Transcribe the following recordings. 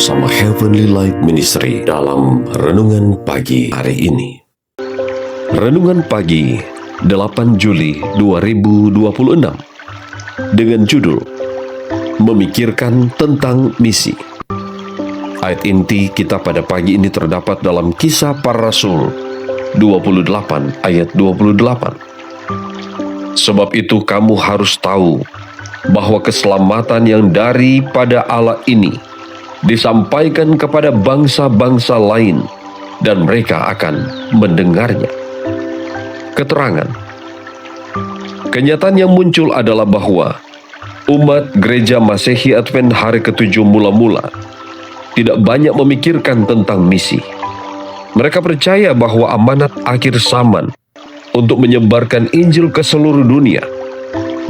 bersama Heavenly Light Ministry dalam Renungan Pagi hari ini. Renungan Pagi 8 Juli 2026 dengan judul Memikirkan tentang Misi. Ayat inti kita pada pagi ini terdapat dalam Kisah Para Rasul 28 ayat 28. Sebab itu kamu harus tahu bahwa keselamatan yang daripada Allah ini disampaikan kepada bangsa-bangsa lain dan mereka akan mendengarnya. Keterangan. Kenyataan yang muncul adalah bahwa umat Gereja Masehi Advent hari ke-7 mula-mula tidak banyak memikirkan tentang misi. Mereka percaya bahwa amanat akhir zaman untuk menyebarkan Injil ke seluruh dunia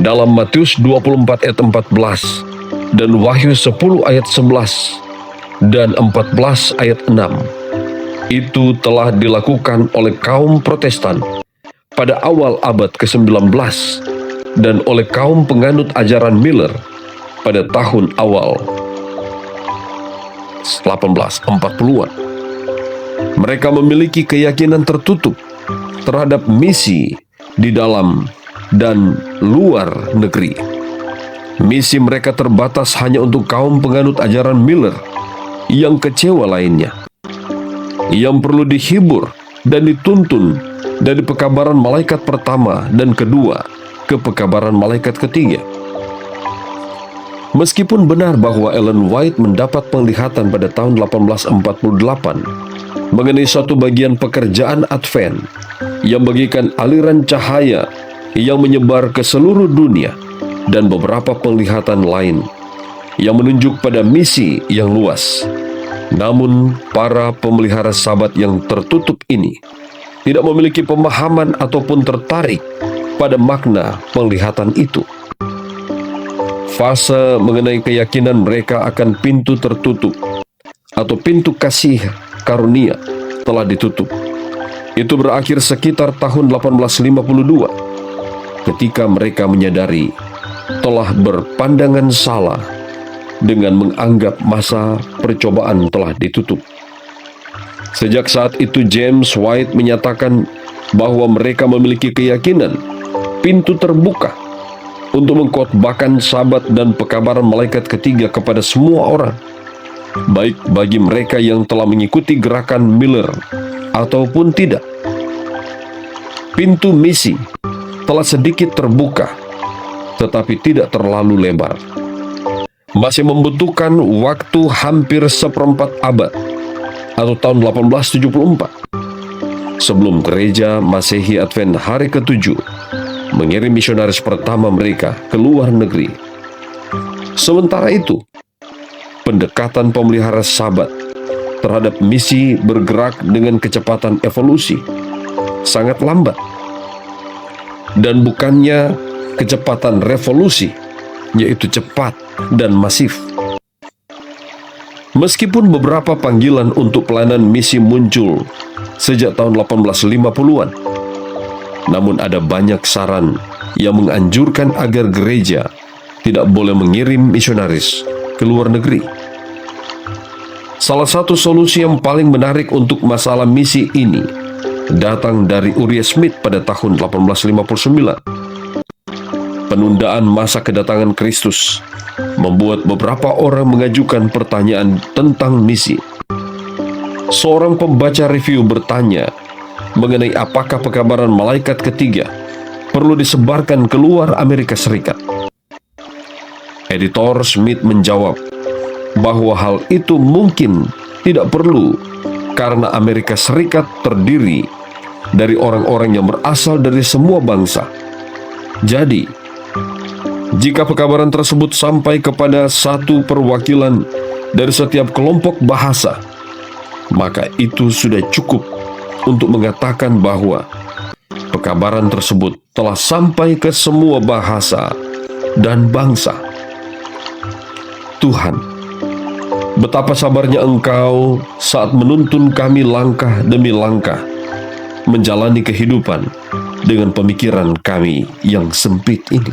dalam Matius 24 ayat 14 dan Wahyu 10 ayat 11 dan 14 ayat 6 itu telah dilakukan oleh kaum Protestan pada awal abad ke-19 dan oleh kaum penganut ajaran Miller pada tahun awal 1840-an. Mereka memiliki keyakinan tertutup terhadap misi di dalam dan luar negeri. Misi mereka terbatas hanya untuk kaum penganut ajaran Miller yang kecewa lainnya, yang perlu dihibur dan dituntun dari pekabaran malaikat pertama dan kedua ke pekabaran malaikat ketiga. Meskipun benar bahwa Ellen White mendapat penglihatan pada tahun 1848 mengenai suatu bagian pekerjaan Advent yang bagikan aliran cahaya yang menyebar ke seluruh dunia dan beberapa penglihatan lain yang menunjuk pada misi yang luas. Namun, para pemelihara Sabat yang tertutup ini tidak memiliki pemahaman ataupun tertarik pada makna penglihatan itu. Fase mengenai keyakinan mereka akan pintu tertutup atau pintu kasih karunia telah ditutup. Itu berakhir sekitar tahun 1852 ketika mereka menyadari telah berpandangan salah dengan menganggap masa percobaan telah ditutup. Sejak saat itu James White menyatakan bahwa mereka memiliki keyakinan pintu terbuka untuk mengkhotbahkan Sabat dan pekabaran malaikat ketiga kepada semua orang, baik bagi mereka yang telah mengikuti gerakan Miller ataupun tidak. Pintu misi telah sedikit terbuka, tetapi tidak terlalu lebar. Masih membutuhkan waktu hampir seperempat abad atau tahun 1874 sebelum Gereja Masehi Advent hari ke-7 mengirim misionaris pertama mereka ke luar negeri. Sementara itu, pendekatan pemelihara Sabat terhadap misi bergerak dengan kecepatan evolusi sangat lambat, dan bukannya kecepatan revolusi, yaitu cepat dan masif. Meskipun beberapa panggilan untuk pelayanan misi muncul sejak tahun 1850-an, namun ada banyak saran yang menganjurkan agar gereja tidak boleh mengirim misionaris ke luar negeri. Salah satu solusi yang paling menarik untuk masalah misi ini datang dari Uriah Smith pada tahun 1859. Penundaan masa kedatangan Kristus membuat beberapa orang mengajukan pertanyaan tentang misi. Seorang pembaca review bertanya mengenai apakah pekabaran malaikat ketiga perlu disebarkan ke luar Amerika Serikat. Editor Smith menjawab bahwa hal itu mungkin tidak perlu karena Amerika Serikat terdiri dari orang-orang yang berasal dari semua bangsa. Jadi, jika pekabaran tersebut sampai kepada satu perwakilan dari setiap kelompok bahasa, maka itu sudah cukup untuk mengatakan bahwa pekabaran tersebut telah sampai ke semua bahasa dan bangsa. Tuhan, betapa sabarnya Engkau saat menuntun kami langkah demi langkah menjalani kehidupan dengan pemikiran kami yang sempit ini.